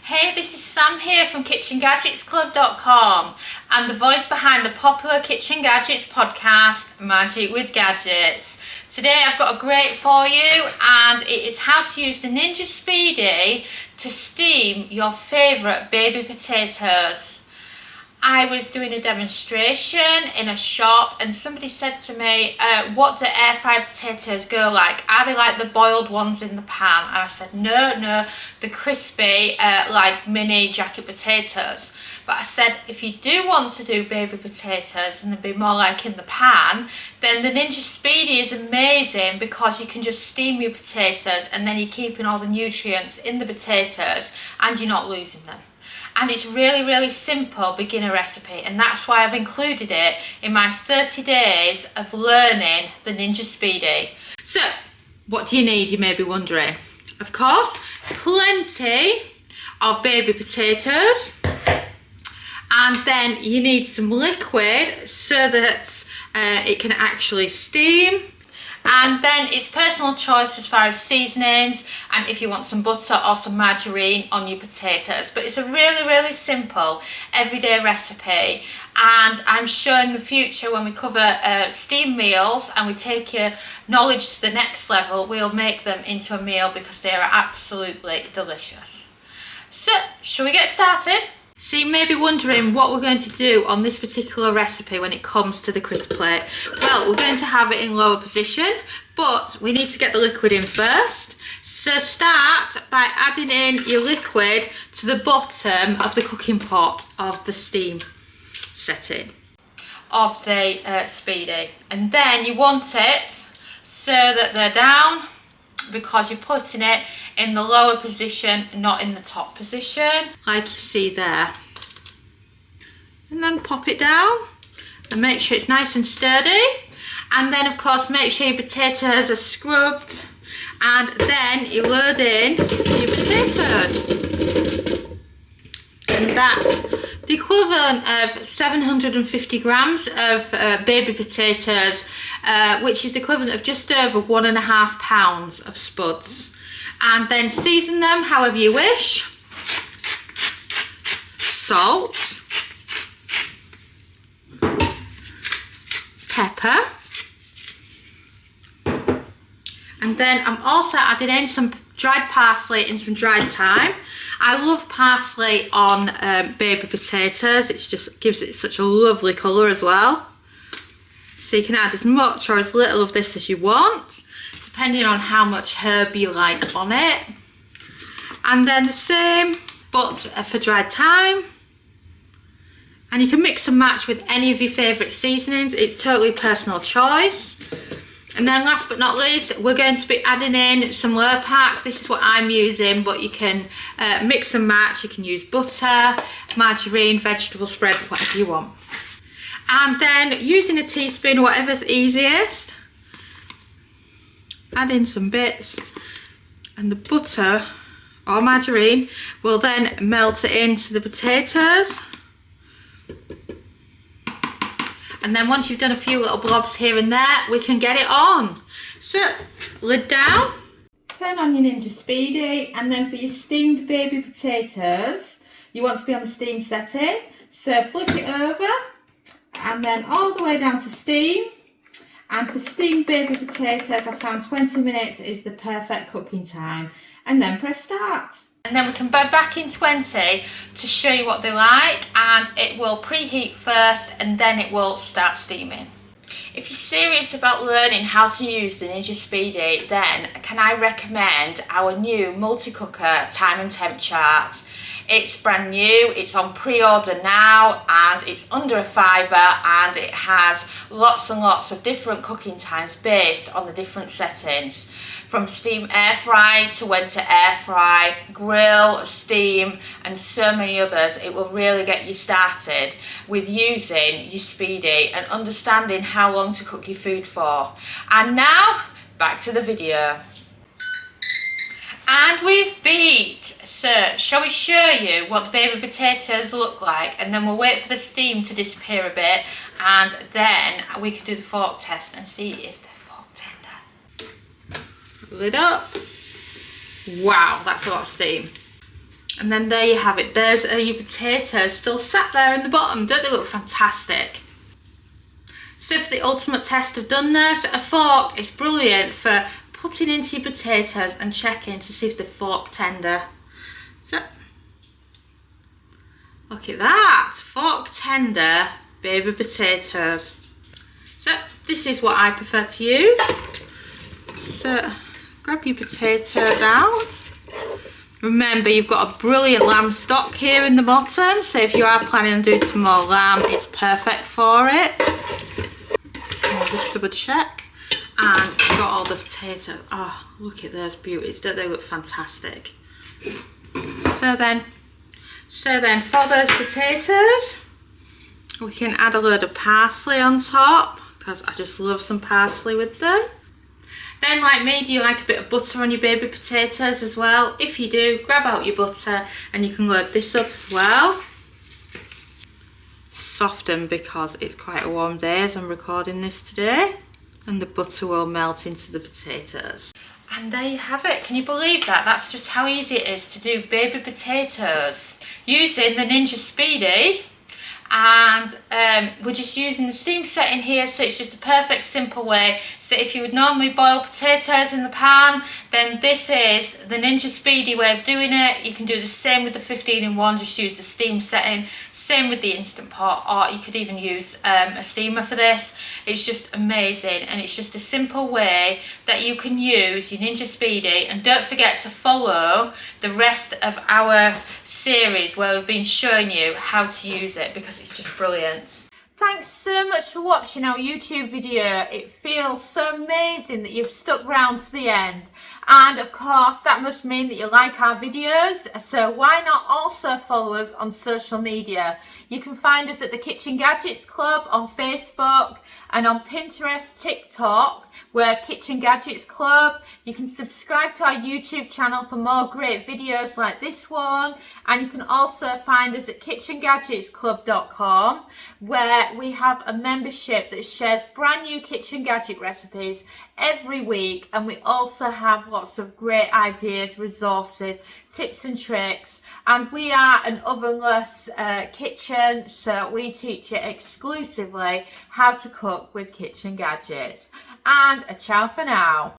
Hey, this is Sam here from KitchenGadgetsClub.com and the voice behind the popular Kitchen Gadgets podcast, Magic with Gadgets. Today I've got a great for you, and it is how to use the Ninja Speedi to steam your favourite baby potatoes. I was doing a demonstration in a shop and somebody said to me, what do air fried potatoes go like? Are they like the boiled ones in the pan? And I said, no, the crispy, like mini jacket potatoes. But I said, if you do want to do baby potatoes and they'd be more like in the pan, then the Ninja Speedi is amazing because you can just steam your potatoes and then you're keeping all the nutrients in the potatoes and you're not losing them. And it's really simple beginner recipe, and that's why I've included it in my 30 days of learning the Ninja Speedi. So, what do you need, you may be wondering? Of course, plenty of baby potatoes, and then you need some liquid so that it can actually steam. And then it's personal choice as far as seasonings and if you want some butter or some margarine on your potatoes. But it's a really simple everyday recipe, and I'm showing the future when we cover steam meals and we take your knowledge to the next level, we'll make them into a meal because they are absolutely delicious. So, shall we get started? So you may be wondering what we're going to do on this particular recipe when it comes to the crisp plate. Well, we're going to have it in lower position, but we need to get the liquid in first. So start by adding in your liquid to the bottom of the cooking pot of the steam setting of the Speedi. And then you want it so that they're down, because you're putting it in the lower position, not in the top position, like you see there. And then pop it down and make sure it's nice and sturdy. And then of course make sure your potatoes are scrubbed, and then you load in your potatoes. And that's the equivalent of 750 grams of baby potatoes, which is the equivalent of just over 1.5 pounds of spuds. And then season them however you wish. Salt, pepper, and then I'm also adding in some dried parsley and some dried thyme. I love parsley on baby potatoes. It just gives it such a lovely colour as well. So you can add as much or as little of this as you want, depending on how much herb you like on it. And then the same, but for dried thyme. And you can mix and match with any of your favourite seasonings. It's totally personal choice. And then last but not least, we're going to be adding in some Lurpak. This is what I'm using, but you can mix and match. You can use butter, margarine, vegetable spread, whatever you want. And then using a teaspoon, whatever's easiest, add in some bits, and the butter or margarine will then melt it into the potatoes. And then once you've done a few little blobs here and there, we can get it on. So, lid down, turn on your Ninja Speedi, and then for your steamed baby potatoes, you want to be on the steam setting. So flip it over, and then all the way down to steam. And for steamed baby potatoes, I found 20 minutes is the perfect cooking time. And then press start. And then we can bed back in 20 to show you what they're like, and it will preheat first and then it will start steaming. If you're serious about learning how to use the Ninja Speedi, then can I recommend our new multi-cooker time and temp chart. It's brand new, it's on pre-order now, and it's under a £5, and it has lots and lots of different cooking times based on the different settings. From steam air fry to when to air fry, grill, steam, and so many others. It will really get you started with using your Speedi and understanding how long to cook your food for. And now, back to the video. And we've beat. So, shall we show you what the baby potatoes look like, and then we'll wait for the steam to disappear a bit, and then we can do the fork test and see if they're fork tender. Lid up. Wow, that's a lot of steam. And then there you have it. There's your potatoes still sat there in the bottom. Don't they look fantastic? So for the ultimate test of doneness, a fork is brilliant for putting into your potatoes and checking to see if they're fork tender. So, look at that, fork tender baby potatoes. So this is what I prefer to use. So grab your potatoes out. Remember, you've got a brilliant lamb stock here in the bottom, so if you are planning on doing some more lamb, it's perfect for it. I'll just double check. And I've got all the potatoes. Oh, look at those beauties. Don't they look fantastic? So then for those potatoes, we can add a load of parsley on top, because I just love some parsley with them. Then, like me, do you like a bit of butter on your baby potatoes as well? If you do, grab out your butter and you can load this up as well. Soften because it's quite a warm day as I'm recording this today. And the butter will melt into the potatoes. And there you have it. Can you believe that? That's just how easy it is to do baby potatoes using the Ninja Speedi. And we're just using the steam setting here, so it's just a perfect simple way. So if you would normally boil potatoes in the pan, then this is the Ninja Speedi way of doing it. You can do the same with the 15-in-1, just use the steam setting. Same with the Instant Pot, or you could even use a steamer for this. It's just amazing, and it's just a simple way that you can use your Ninja Speedi. And don't forget to follow the rest of our series where we've been showing you how to use it, because it's just brilliant. Thanks so much for watching our YouTube video. It feels so amazing that you've stuck around to the end. And of course, that must mean that you like our videos. So why not also follow us on social media? You can find us at the Kitchen Gadgets Club on Facebook, and on Pinterest, TikTok, we're Kitchen Gadgets Club. You can subscribe to our YouTube channel for more great videos like this one. And you can also find us at kitchengadgetsclub.com, where we have a membership that shares brand new kitchen gadget recipes every week. And we also have lots of great ideas, resources, tips and tricks. And we are an ovenless kitchen, so we teach you exclusively how to cook with kitchen gadgets. And a ciao for now.